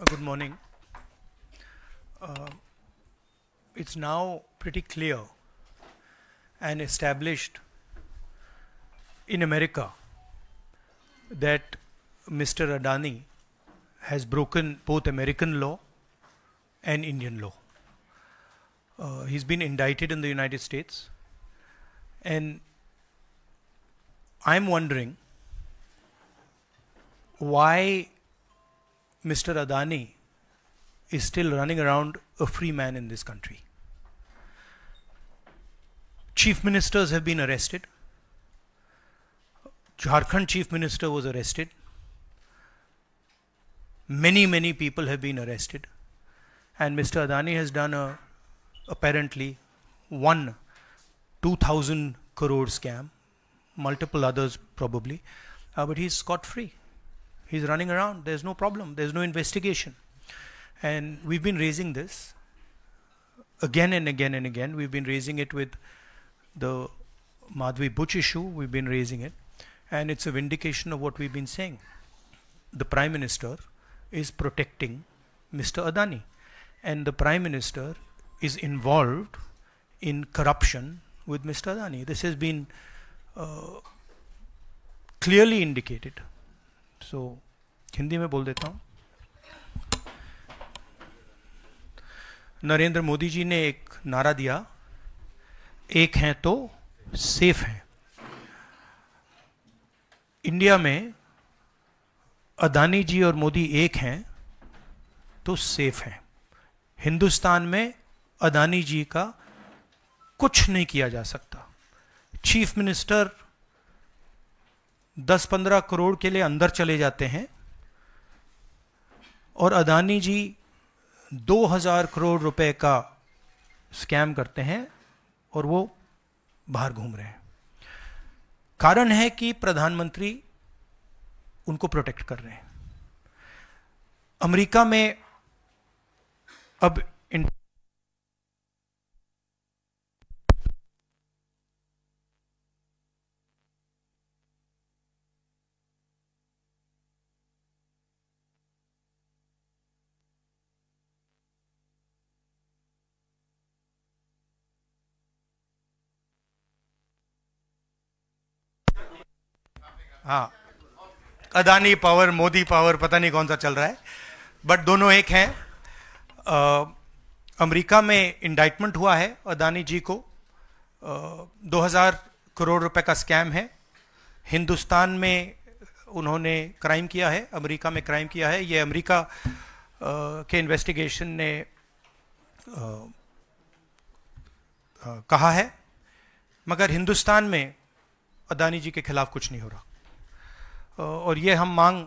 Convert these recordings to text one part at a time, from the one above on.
Good morning. It's now pretty clear and established in America that Mr. Adani has broken both American law and Indian law. He's been indicted in the United States, and I'm wondering why Mr. Adani is still running around a free man in this country. Chief ministers have been arrested. Jharkhand chief minister was arrested. Many people have been arrested. And Mr. Adani has done apparently one 2,000 crore scam, multiple others probably, but he's scot free. He's running around. There's no problem. There's no investigation. And we've been raising this again and again and again. We've been raising it with the Madhvi Buch issue. We've been raising it. And it's a vindication of what we've been saying. The Prime Minister is protecting Mr. Adani. And the Prime Minister is involved in corruption with Mr. Adani. This has been clearly indicated. So, Hindi में बोल देता हूँ. नरेंद्र मोदी जी ने एक नारा दिया, एक हैं तो सेफ हैं. इंडिया में अदानी जी और मोदी एक हैं तो सेफ हैं. हिंदुस्तान में अदानी जी का कुछ नहीं किया जा सकता. चीफ मिनिस्टर 10-15 करोड़ के लिए अंदर चले जाते हैं और अदानी जी 2000 करोड़ रुपए का स्कैम करते हैं और वो बाहर घूम रहे हैं. कारण है कि प्रधानमंत्री उनको प्रोटेक्ट कर रहे हैं. अमेरिका में अब हाँ, अदानी पावर, मोदी पावर, पता नहीं कौन सा चल रहा है, बट दोनों एक हैं. अमेरिका में इंडाइटमेंट हुआ है अदानी जी को. 2000 करोड़ रुपए का स्कैम है. हिंदुस्तान में उन्होंने क्राइम किया है, अमेरिका में क्राइम किया है. ये अमेरिका के इन्वेस्टिगेशन ने कहा है, मगर हिंदुस्तान में अदानी जी के खिलाफ कुछ नहीं हो रहा. और ये हम मांग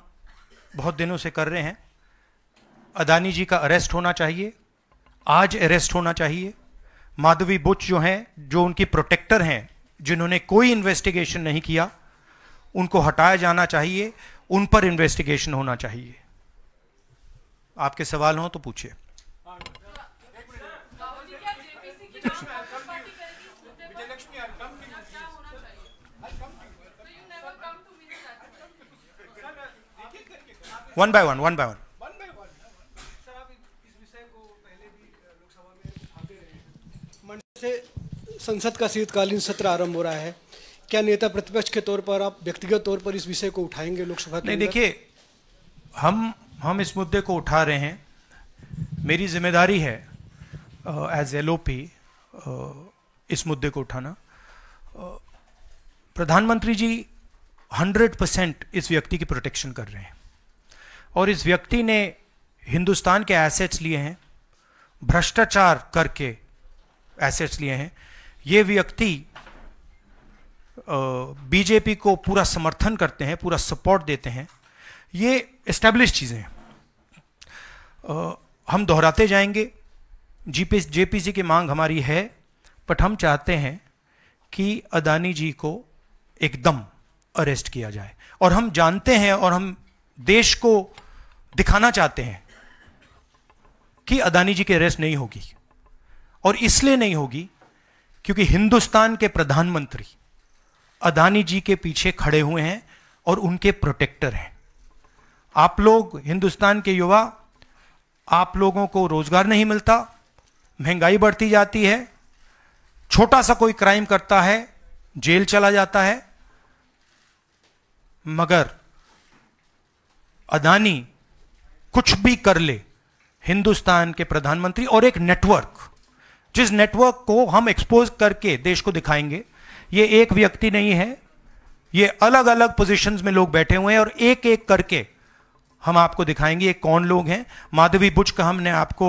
बहुत दिनों से कर रहे हैं. अदानी जी का अरेस्ट होना चाहिए, आज अरेस्ट होना चाहिए. माधवी बुच जो हैं, जो उनकी प्रोटेक्टर हैं, जिन्होंने कोई इन्वेस्टिगेशन नहीं किया, उनको हटाया जाना चाहिए. उन पर इन्वेस्टिगेशन होना चाहिए. आपके सवाल हो तो पूछिए. One by one. सर, आप इस विषय को पहले भी लोकसभा में उठाते रहे हैं. मंच से संसद का शीतकालीन सत्र आरंभ हो रहा है. क्या नेता प्रतिपक्ष के तौर पर आप व्यक्तिगत तौर पर इस विषय को उठाएंगे लोकसभा के? नहीं, देखिए, हम इस मुद्दे को उठा रहे हैं. मेरी जिम्मेदारी है एज एलओपी इस मुद्दे को उठाना. प्रधानमंत्री जी 100% इस व्यक्ति की प्रोटेक्शन कर रहे हैं. और इस व्यक्ति ने हिंदुस्तान के एसेट्स लिए हैं, भ्रष्टाचार करके एसेट्स लिए हैं. ये व्यक्ति बीजेपी को पूरा समर्थन करते हैं, पूरा सपोर्ट देते हैं. ये एस्टैब्लिश चीजें हैं. हम दोहराते जाएंगे. जेपीसी की मांग हमारी है, बट हम चाहते हैं कि अदानी जी को एकदम अरेस्ट किया जाए. और हम जानते हैं और हम देश को दिखाना चाहते हैं कि अदानी जी की अरेस्ट नहीं होगी. और इसलिए नहीं होगी क्योंकि हिंदुस्तान के प्रधानमंत्री अदानी जी के पीछे खड़े हुए हैं और उनके प्रोटेक्टर हैं. आप लोग हिंदुस्तान के युवा आप लोगों को रोजगार नहीं मिलता, महंगाई बढ़ती जाती है, छोटा सा कोई क्राइम करता है जेल चला जाता है। मगर अदानी कुछ भी कर ले, हिंदुस्तान के प्रधानमंत्री और एक नेटवर्क, जिस नेटवर्क को हम एक्सपोज करके देश को दिखाएंगे, ये एक व्यक्ति नहीं है, ये अलग अलग पोजीशंस में लोग बैठे हुए हैं और एक एक करके हम आपको दिखाएंगे ये कौन लोग हैं। माधवी बुच का हमने आपको